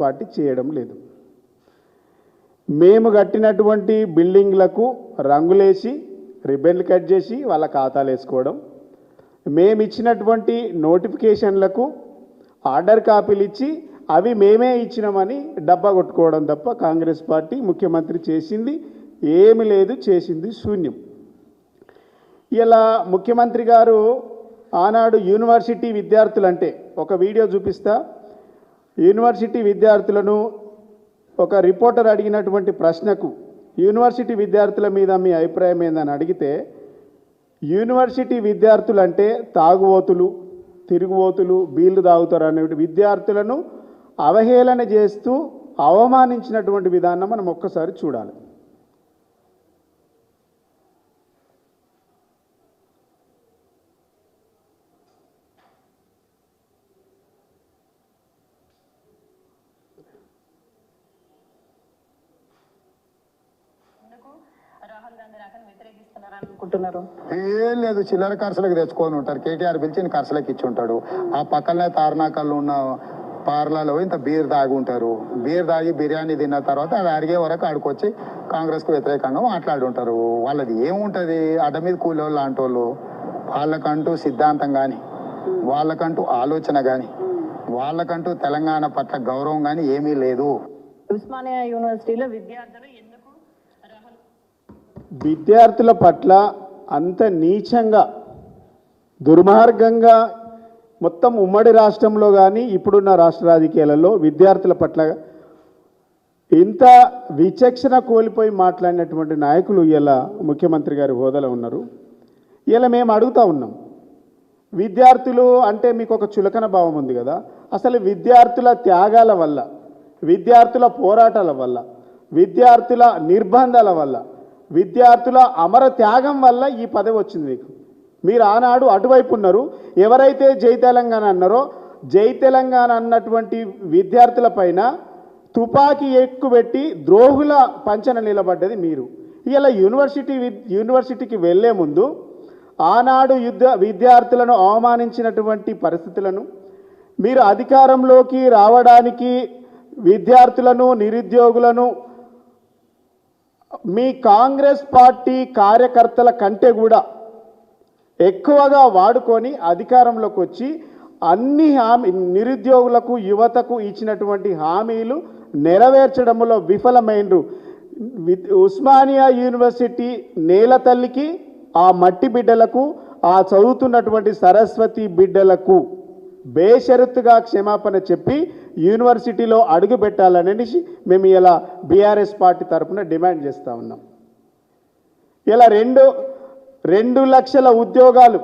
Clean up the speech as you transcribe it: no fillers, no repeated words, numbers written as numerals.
Party చేయడం లేదు. మేము కట్టినటువంటి బిల్డింగ్లకు రంగులేసి రిబ్బన్లు కట్ చేసి వాళ్ళ ఖాతాలు వేసుకోవడం, మేము ఇచ్చినటువంటి నోటిఫికేషన్లకు ఆర్డర్ కాపీలు ఇచ్చి అవి మేమే ఇచ్చినామని డబ్బా కొట్టుకోవడం తప్ప కాంగ్రెస్ పార్టీ ముఖ్యమంత్రి చేసింది ఏమీ లేదు, చేసింది శూన్యం. ఇలా ముఖ్యమంత్రి గారు ఆనాడు యూనివర్సిటీ విద్యార్థులంటే ఒక వీడియో చూపిస్తా. యూనివర్సిటీ విద్యార్థులను ఒక రిపోర్టర్ అడిగినటువంటి ప్రశ్నకు యూనివర్సిటీ విద్యార్థుల మీద మీ అభిప్రాయం ఏందని అడిగితే, యూనివర్సిటీ విద్యార్థులు అంటే తాగుబోతులు, తిరుగుబోతులు, బీళ్లు తాగుతారు అనే విద్యార్థులను అవహేళన చేస్తూ అవమానించినటువంటి విధానం మనం ఒక్కసారి చూడాలి. ఏం లేదు, చిల్లర ఖర్చులకు తెచ్చుకొని ఉంటారు. కేటీఆర్ పిలిచి ఖర్చులకు ఇచ్చి ఉంటాడు. ఆ పక్కనే తార్నాకల్లో ఉన్న పార్లలో ఇంత బీర్ తాగి ఉంటారు. బీర్ తాగి బిర్యానీ తిన్న తర్వాత అది అడిగే వరకు ఆడుకొచ్చి కాంగ్రెస్కు వ్యతిరేకంగా మాట్లాడుంటారు. వాళ్ళది ఏముంటుంది, అడ్డ మీద కూలోళ్ళు లాంటి వాళ్ళు. వాళ్ళకంటూ సిద్ధాంతం కానీ, వాళ్ళకంటూ ఆలోచన కానీ, వాళ్ళకంటూ తెలంగాణ పట్ల గౌరవం కానీ ఏమీ లేదు. ఉస్మానియా యూనివర్సిటీలో విద్యార్థుల పట్ల అంత నీచంగా, దుర్మార్గంగా మొత్తం ఉమ్మడి రాష్ట్రంలో కానీ ఇప్పుడున్న రాష్ట్ర రాజకీయాలలో విద్యార్థుల పట్ల ఇంత విచక్షణ కోల్పోయి మాట్లాడినటువంటి నాయకులు ఇలా ముఖ్యమంత్రి గారి హోదాలో ఉన్నారు. ఇలా మేము అడుగుతూ ఉన్నాం, విద్యార్థులు అంటే మీకు ఒక చులకన భావం ఉంది కదా. అసలు విద్యార్థుల త్యాగాల వల్ల, విద్యార్థుల పోరాటాల వల్ల, విద్యార్థుల నిర్బంధాల వల్ల, విద్యార్థుల అమర త్యాగం వల్ల ఈ పదవి వచ్చింది మీకు. మీరు ఆనాడు అటువైపు ఉన్నారు. ఎవరైతే జై తెలంగాణ అన్నారో, జై తెలంగాణ అన్నటువంటి విద్యార్థుల పైన తుపాకీ ఎక్కుపెట్టి ద్రోహుల పంచన నిలబడ్డది మీరు. ఇలా యూనివర్సిటీకి వెళ్లే ముందు ఆనాడు విద్యార్థులను అవమానించినటువంటి పరిస్థితులను, మీరు అధికారంలోకి రావడానికి విద్యార్థులను, నిరుద్యోగులను మీ కాంగ్రెస్ పార్టీ కార్యకర్తల కంటే కూడా ఎక్కువగా వాడుకొని అధికారంలోకి వచ్చి అన్ని నిరుద్యోగులకు, యువతకు ఇచ్చినటువంటి హామీలు నెరవేర్చడంలో విఫలమైనరు. ఉస్మానియా యూనివర్సిటీ నేల తల్లికి, ఆ మట్టి బిడ్డలకు, ఆ చదువుతున్నటువంటి సరస్వతి బిడ్డలకు బేషరతుగా క్షమాపణ చెప్పి యూనివర్సిటీలో అడుగు పెట్టాలనేసి మేము ఇలా బీఆర్ఎస్ పార్టీ తరఫున డిమాండ్ చేస్తూ ఉన్నాం. ఇలా 2 లక్షల ఉద్యోగాలు